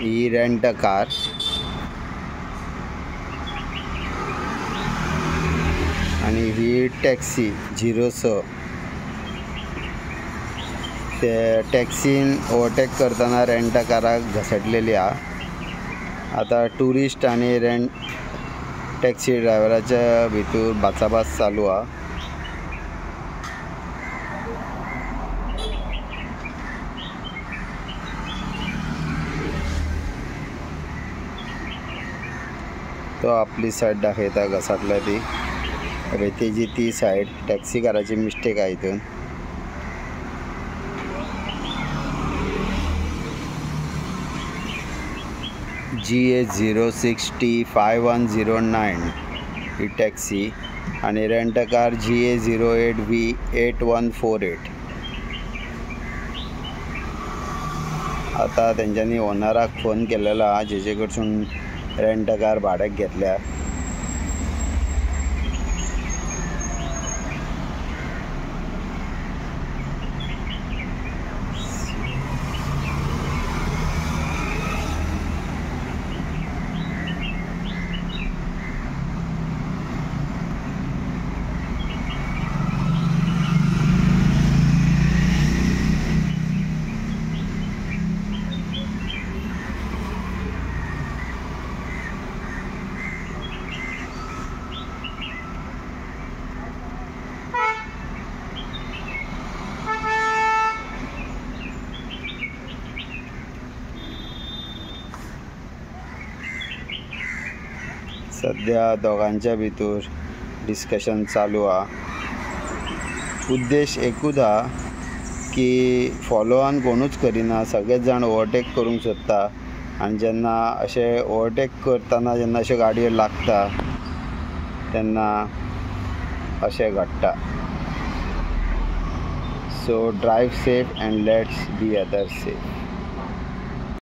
He rent a car आणि ही taxi 06 ते टॅक्सीन overtake करताना रेंट अ काराक घसटलेली हा। आता टुरिस्ट आणि टॅक्सी ड्रायव्हराच्या भितर बाचाबाच चालू हा। तो आपली साईड दाखयता घसटल्या ती, तेजी ती साईड टॅक्सी काराची मिस्टेक आहे हितून। GA 0605109 ही टॅक्सी आणि rent a car GA 08V8148। आता तेंच्यांनी ओनराक फोन केलेलो हा जेचे कडसून रेंट अ कार भाड्याक घेतल्या। सध्या दोघांच्या भितर डिस्कशन चालू हा। उद्देश एकूच हा की फॉलो ऑन कोणूच करिना, सगळेच जाण ओवरटेक करूंक सोदता आणि जेन्ना अशे ओवरटेक करतना जेन्ना अशे गाडयो लागता तेन्ना अशें घडटा। So drive safe and let's be others safe.